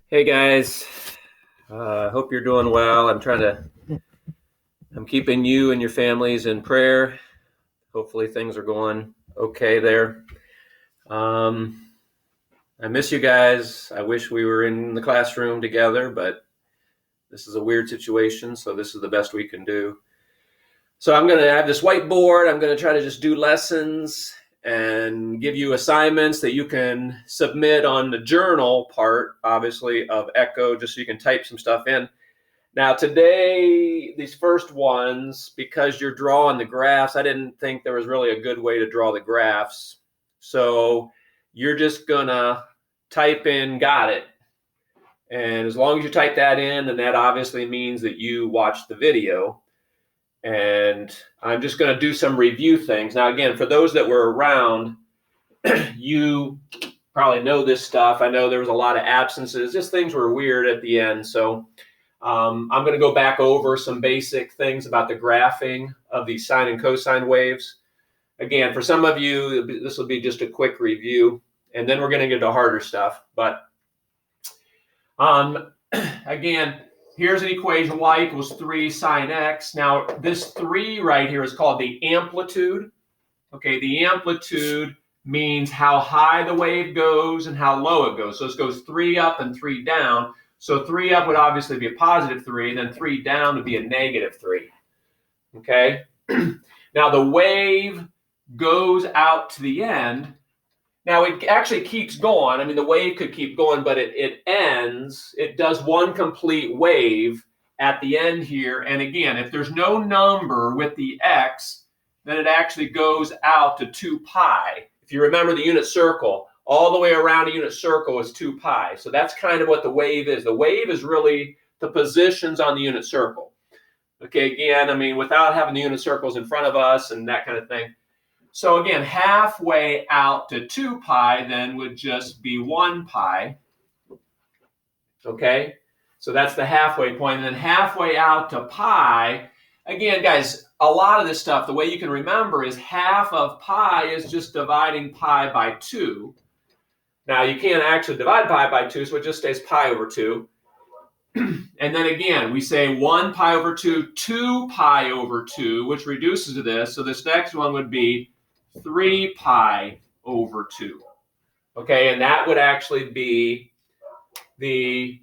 Hey guys, hope you're doing well. I'm keeping you and your families in prayer. Hopefully things are going okay there. Um, I miss you guys. I wish we were in the classroom together, but this is a weird situation, so this is the best we can do. So I'm going to have this whiteboard. I'm going to try to just do lessons and give you assignments that you can submit on the journal part, obviously, of Echo, just so you can type some stuff in. Now today, these first ones, because you're drawing the graphs, I didn't think there was really a good way to draw the graphs. So you're just gonna type in "got it." And as long as you type that in, then that obviously means that you watched the video. And I'm just gonna do some review things. Now again, for those that were around, you probably know this stuff. I know there was a lot of absences. Just things were weird at the end. So I'm going to go back over some basic things about the graphing of these sine and cosine waves. Again, for some of you, this will be just a quick review, and then we're going to get to harder stuff. But again, here's an equation: y equals 3 sine x. Now, this 3 right here is called the amplitude. Okay, the amplitude means how high the wave goes and how low it goes. So this goes 3 up and 3 down. So 3 up would obviously be a positive 3, and then 3 down would be a negative 3. Okay? Now the wave goes out to the end. Now it actually keeps going. I mean, the wave could keep going, but it ends. It does one complete wave at the end here. And again, if there's no number with the x, then it actually goes out to 2 pi. If you remember the unit circle, all the way around a unit circle is 2 pi. So that's kind of what the wave is. The wave is really the positions on the unit circle. Okay, again, I mean, without having the unit circles in front of us and that kind of thing. So again, halfway out to 2 pi then would just be 1 pi. Okay, so that's the halfway point. And then halfway out to pi, again, guys, a lot of this stuff, the way you can remember is half of pi is just dividing pi by 2. Now, you can't actually divide pi by 2, so it just stays pi over 2. And then again, we say 1 pi over 2, 2 pi over 2, which reduces to this. So this next one would be 3 pi over 2. Okay, and that would actually be these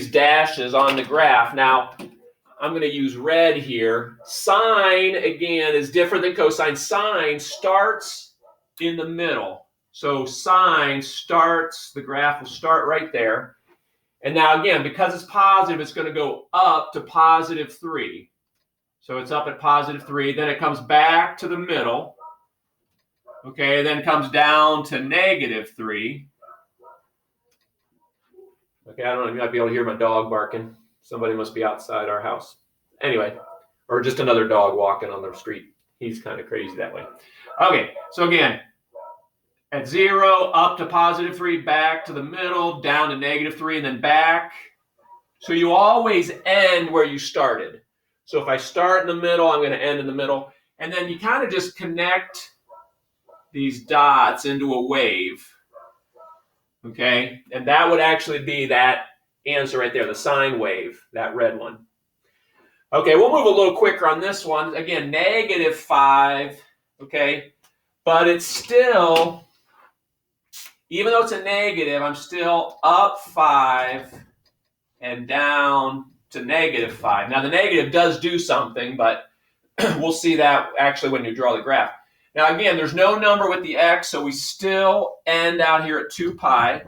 dashes on the graph. Now, I'm going to use red here. Sine, again, is different than cosine. Sine starts in the middle. So sine starts, the graph will start right there. And now again, because it's positive, it's going to go up to positive 3. So it's up at positive 3. Then it comes back to the middle. Okay, and then it comes down to negative 3. Okay, I don't know, you might be able to hear my dog barking. Somebody must be outside our house. Anyway, or just another dog walking on the street. He's kind of crazy that way. Okay, so again, at 0, up to positive 3, back to the middle, down to negative 3, and then back. So you always end where you started. So if I start in the middle, I'm going to end in the middle. And then you kind of just connect these dots into a wave. Okay, and that would actually be that answer right there, the sine wave, that red one. Okay, we'll move a little quicker on this one. Again, negative 5, okay, but it's still, even though it's a negative, I'm still up 5 and down to negative 5. Now, the negative does do something, but we'll see that actually when you draw the graph. Now, again, there's no number with the x, so we still end out here at 2 pi.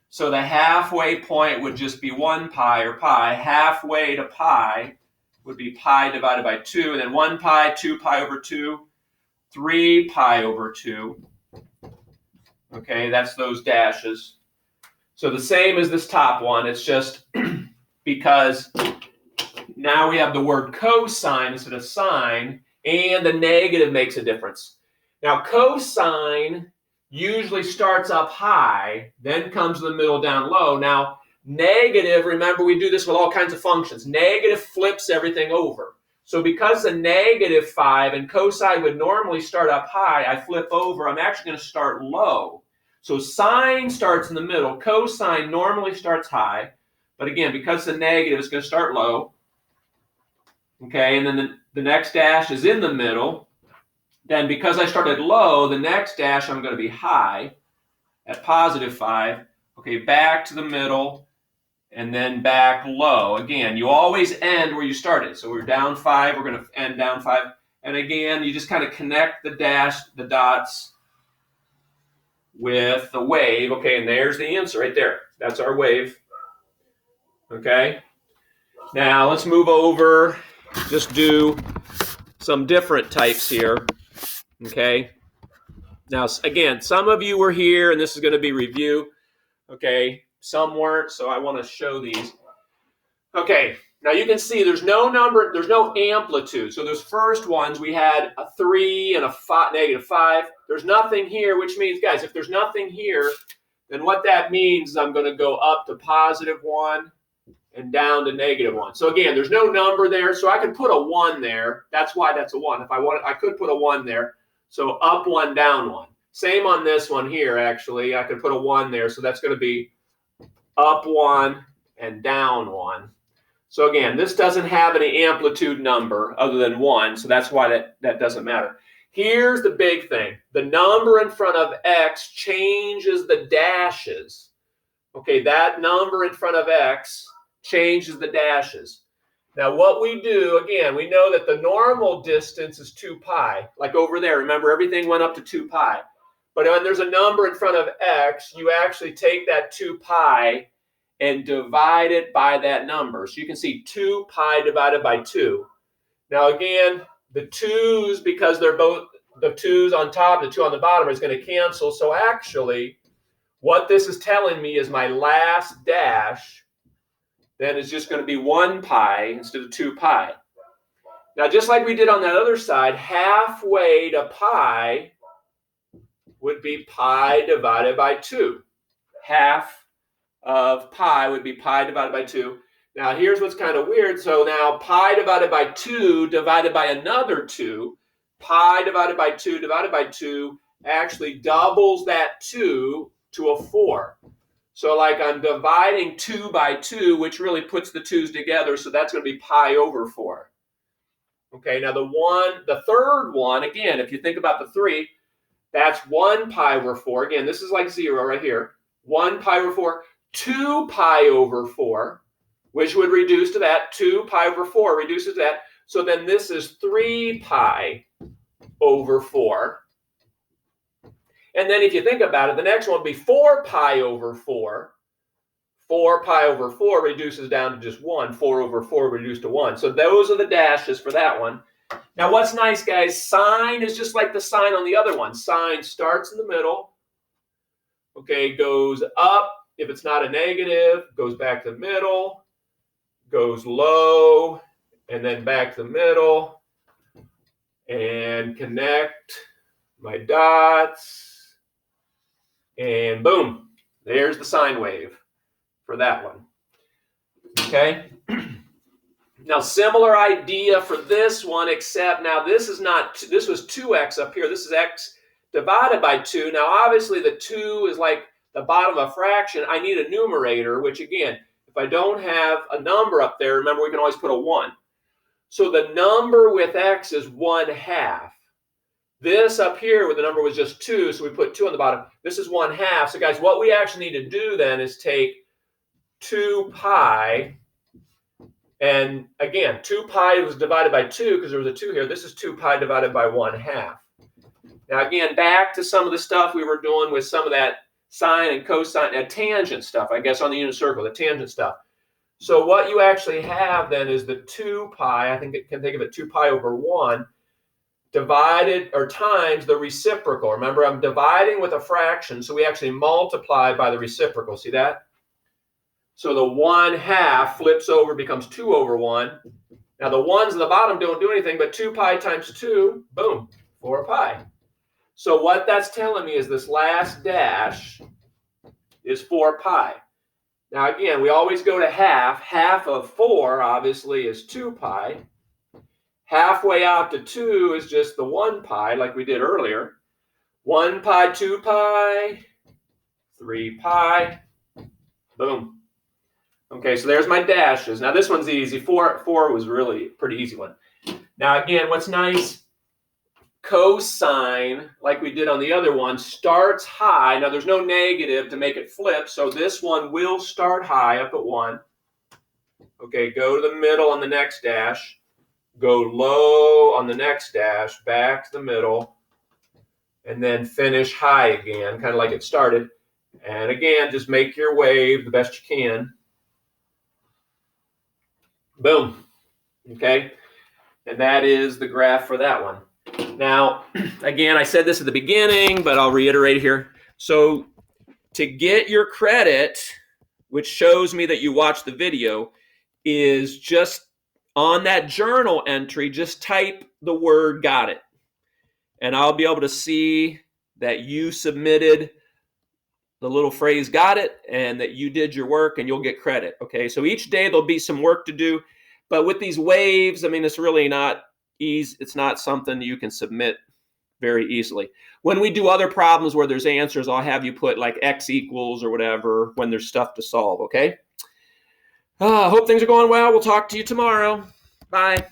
So the halfway point would just be 1 pi or pi. Halfway to pi would be pi divided by 2. And then 1 pi, 2 pi over 2, 3 pi over 2. Okay, that's those dashes. So the same as this top one. It's just because now we have the word cosine instead of sine, and the negative makes a difference. Now, cosine usually starts up high, then comes to the middle down low. Now, negative, remember we do this with all kinds of functions. Negative flips everything over. So because the negative 5 and cosine would normally start up high, I flip over, I'm actually going to start low. So sine starts in the middle. Cosine normally starts high. But again, because it's a negative, it's going to start low. Okay, and then the next dash is in the middle. Then because I started low, the next dash I'm going to be high at positive 5. Okay, back to the middle, and then back low. Again, you always end where you started. So we're down 5, we're going to end down 5. And again, you just kind of connect the dots with the wave. Okay, and there's the answer right there. That's our wave. Okay, now let's move over, just do some different types here. Okay, now again, some of you were here, and this is going to be review. Okay, some weren't, so I want to show these. Okay, now you can see there's no number, there's no amplitude. So those first ones, we had a 3 and a negative 5. There's nothing here, which means, guys, if there's nothing here, then what that means is I'm going to go up to positive 1 and down to negative 1. So again, there's no number there, so I could put a 1 there. That's why that's a 1. If I wanted, I could put a 1 there. So up 1, down 1. Same on this one here, actually. I could put a 1 there, so that's going to be up 1 and down 1. So again, this doesn't have any amplitude number other than 1, so that's why that doesn't matter. Here's the big thing. The number in front of x changes the dashes. Okay, that number in front of x changes the dashes. Now what we do, again, we know that the normal distance is 2 pi. Like over there, remember everything went up to 2 pi. But when there's a number in front of x, you actually take that 2 pi and divide it by that number. So you can see 2 pi divided by 2. Now again, the 2's, because they're both, the 2's on top, the 2 on the bottom, is going to cancel. So actually, what this is telling me is my last dash then is just going to be 1 pi instead of 2 pi. Now, just like we did on that other side, halfway to pi would be pi divided by 2. Half of pi would be pi divided by 2. Now, here's what's kind of weird. So now pi divided by 2 divided by another 2, pi divided by 2 actually doubles that 2 to a 4. So like I'm dividing 2 by 2, which really puts the 2's together, so that's going to be pi over 4. Okay, now the third one, again, if you think about the 3, that's 1 pi over 4. Again, this is like 0 right here. 1 pi over 4, 2 pi over 4, which would reduce to that. 2 pi over 4 reduces to that. So then this is 3 pi over 4. And then if you think about it, the next one would be 4 pi over 4. 4 pi over 4 reduces down to just 1. 4 over 4 reduced to 1. So those are the dashes for that one. Now what's nice, guys, sine is just like the sign on the other one. Sine starts in the middle, okay, goes up. If it's not a negative, goes back to the middle, goes low, and then back to the middle, and connect my dots. And boom, there's the sine wave for that one. Okay. Now, similar idea for this one, except now this was 2x up here. This is x divided by 2. Now, obviously, the 2 is like the bottom of a fraction. I need a numerator, which again, if I don't have a number up there, remember, we can always put a 1. So the number with x is 1/2. This up here where the number was just 2, so we put 2 on the bottom. This is 1/2. So guys, what we actually need to do then is take 2 pi, and again, 2 pi was divided by 2 because there was a 2 here. This is 2 pi divided by 1/2. Now again, back to some of the stuff we were doing with some of that sine and cosine and tangent stuff, I guess, on the unit circle, the tangent stuff. So what you actually have then is the 2 pi, I think it can think of it 2 pi over 1, divided or times the reciprocal. Remember, I'm dividing with a fraction, so we actually multiply by the reciprocal. See that? So the 1/2 flips over, becomes 2 over 1. Now the 1's at the bottom don't do anything, but 2 pi times 2, boom, 4 pi. So what that's telling me is this last dash is 4 pi. Now again, we always go to half. Half of 4, obviously, is 2 pi. Halfway out to 2 is just the 1 pi, like we did earlier. 1 pi, 2 pi, 3 pi. Boom. Okay, so there's my dashes. Now this one's easy. 4 was really a pretty easy one. Now again, what's nice, cosine, like we did on the other one, starts high. Now there's no negative to make it flip, so this one will start high up at 1. Okay, go to the middle on the next dash. Go low on the next dash, back to the middle, and then finish high again, kind of like it started. And again, just make your wave the best you can. Boom. Okay, and that is the graph for that one. Now, again, I said this at the beginning, but I'll reiterate it here. So to get your credit, which shows me that you watched the video, is just on that journal entry, just type the word "got it." And I'll be able to see that you submitted the little phrase "got it" and that you did your work, and you'll get credit. Okay, so each day there'll be some work to do, but with these waves, I mean, it's really not easy. It's not something you can submit very easily. When we do other problems where there's answers, I'll have you put like x equals or whatever when there's stuff to solve. Okay. Hope things are going well. We'll talk to you tomorrow. Bye.